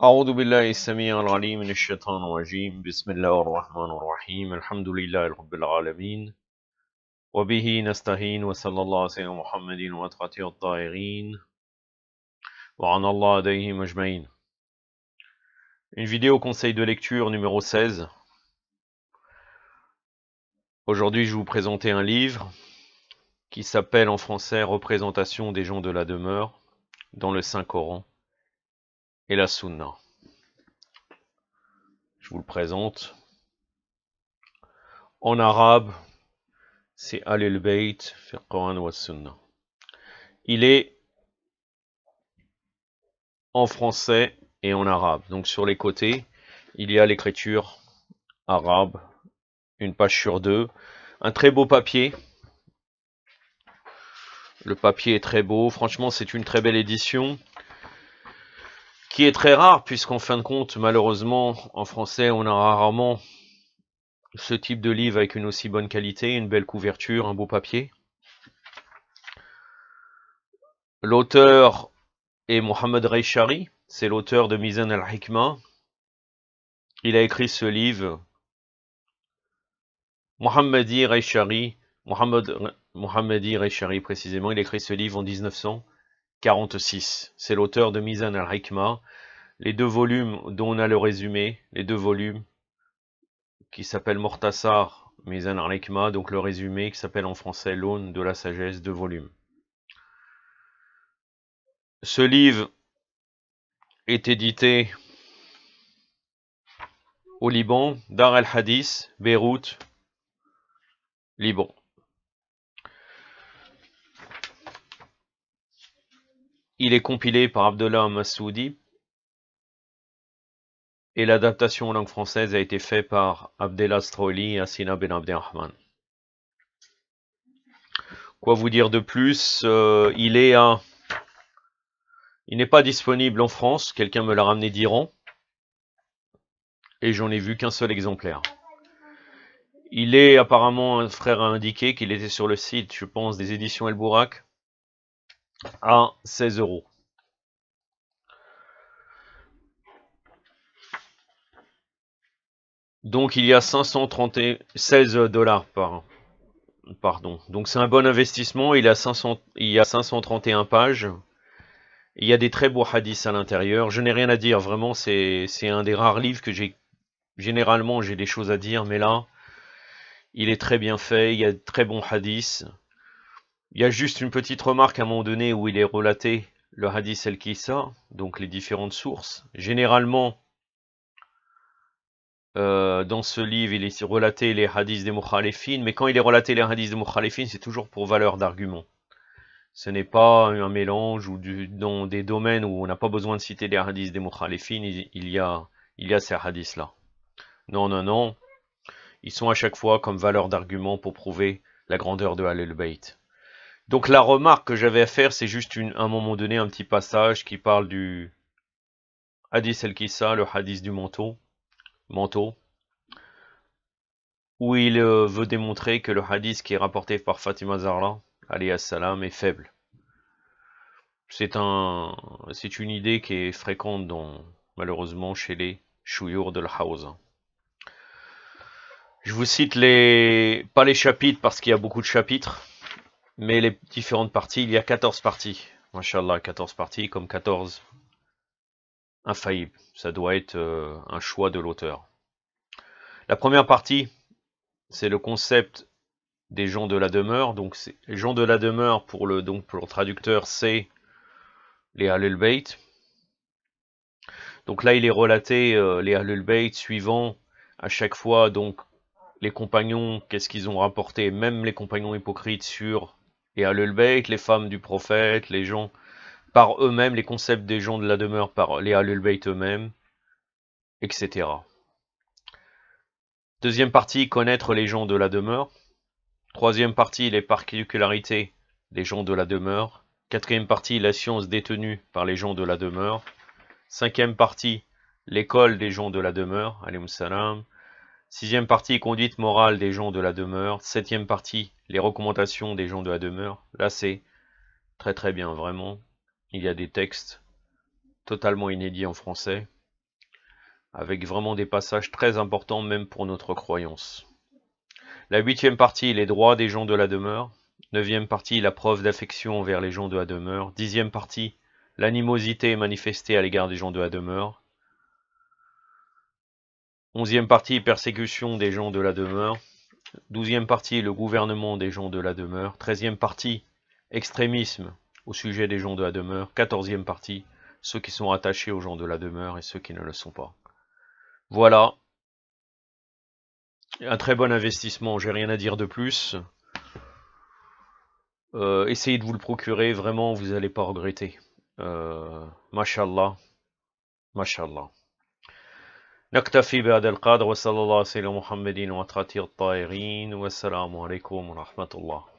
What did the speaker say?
أعوذ بالله السميع العليم من الشيطان الرجيم بسم الله الرحمن الرحيم الحمد لله رب العالمين وبه نستعين وصلى الله على سيدنا محمد وأتقاته الطاهرين وعن الله عليهم أجمعين. Une vidéo conseil de lecture numéro 16. Aujourd'hui, je vais vous présenter un livre qui s'appelle en français Représentation des gens de la demeure dans le Saint-Coran et la Sunna. Je vous le présente. En arabe, c'est Ahlul Bayt fi Quran wa Sunna. Il est en français et en arabe. Donc sur les côtés, il y a l'écriture arabe, une page sur deux. Un très beau papier. Le papier est très beau. Franchement, c'est une très belle édition qui est très rare puisqu'en fin de compte, malheureusement, en français, on a rarement ce type de livre avec une aussi bonne qualité, une belle couverture, un beau papier. L'auteur est Mohamed Reishari, c'est l'auteur de Mizan al-Hikmah. Il a écrit ce livre, Mohammedi Reishari précisément, il a écrit ce livre en 1946. C'est l'auteur de Mizan al-Hikmah, les deux volumes dont on a le résumé, les deux volumes qui s'appellent Mortasar Mizan al-Hikmah, donc le résumé qui s'appelle en français L'aune de la sagesse, deux volumes. Ce livre est édité au Liban, Dar el-Hadith, Beyrouth, Liban. Il est compilé par Abdullah Massoudi et l'adaptation en langue française a été faite par Abdellah Stroili et Assina Ben Abdelrahman. Quoi vous dire de plus? Il n'est pas disponible en France, quelqu'un me l'a ramené d'Iran et j'en ai vu qu'un seul exemplaire. Il est apparemment, un frère a indiqué qu'il était sur le site, je pense, des éditions El Bourak à 16 €. Donc il y a 16 $, pardon. Donc c'est un bon investissement, il y a 531 pages. Il y a des très beaux hadiths à l'intérieur. Je n'ai rien à dire, vraiment, c'est un des rares livres que généralement j'ai des choses à dire, mais là, il est très bien fait, il y a de très bons hadiths. Il y a juste une petite remarque à un moment donné où il est relaté le hadith el-Kissa, donc les différentes sources. Généralement, dans ce livre, il est relaté les hadiths des Mukhalifin, mais quand il est relaté les hadiths des Mukhalifin, c'est toujours pour valeur d'argument. Ce n'est pas un mélange ou dans des domaines où on n'a pas besoin de citer les hadiths des Mukhalifin, il y a ces hadiths-là. Non, non, non. Ils sont à chaque fois comme valeur d'argument pour prouver la grandeur de Ahlul Bayt. Donc la remarque que j'avais à faire, c'est juste à un moment donné, un petit passage qui parle du hadith el-Kissa, le hadith du manteau, où il veut démontrer que le hadith qui est rapporté par Fatima Zahra, alayhi salam, est faible. C'est une idée qui est fréquente malheureusement chez les chouyours de la Hausa. Je vous cite pas les chapitres parce qu'il y a beaucoup de chapitres, mais les différentes parties. Il y a 14 parties. Mashallah, 14 parties comme 14 infaillibles. Ça doit être un choix de l'auteur. La première partie, c'est le concept des gens de la demeure. Donc, les gens de la demeure, pour le traducteur, c'est les Ahlul Bayt. Donc là, il est relaté les Ahlul Bayt suivant à chaque fois donc les compagnons, qu'est-ce qu'ils ont rapporté, même les compagnons hypocrites sur les Ahlul Bayt, les femmes du prophète, les gens par eux-mêmes, les concepts des gens de la demeure par les Ahlul Bayt eux-mêmes, etc. Deuxième partie, connaître les gens de la demeure. Troisième partie, les particularités des gens de la demeure. Quatrième partie, la science détenue par les gens de la demeure. Cinquième partie, l'école des gens de la demeure, alayhi salam. Sixième partie, conduite morale des gens de la demeure. Septième partie, les recommandations des gens de la demeure. Là, c'est très très bien, vraiment. Il y a des textes totalement inédits en français. avec vraiment des passages très importants même pour notre croyance. La 8e partie, les droits des gens de la demeure. 9e partie, la preuve d'affection envers les gens de la demeure. 10e partie, l'animosité manifestée à l'égard des gens de la demeure. 11e partie, persécution des gens de la demeure. 12e partie, le gouvernement des gens de la demeure. 13e partie, extrémisme au sujet des gens de la demeure. 14e partie, ceux qui sont attachés aux gens de la demeure et ceux qui ne le sont pas. Voilà, un très bon investissement, j'ai rien à dire de plus. Essayez de vous le procurer, vraiment, vous n'allez pas regretter. Mashallah, mashallah. نكتفي بهذا القدر وصلى الله على سيدنا محمد وأطهار الطاهرين والسلام عليكم ورحمة الله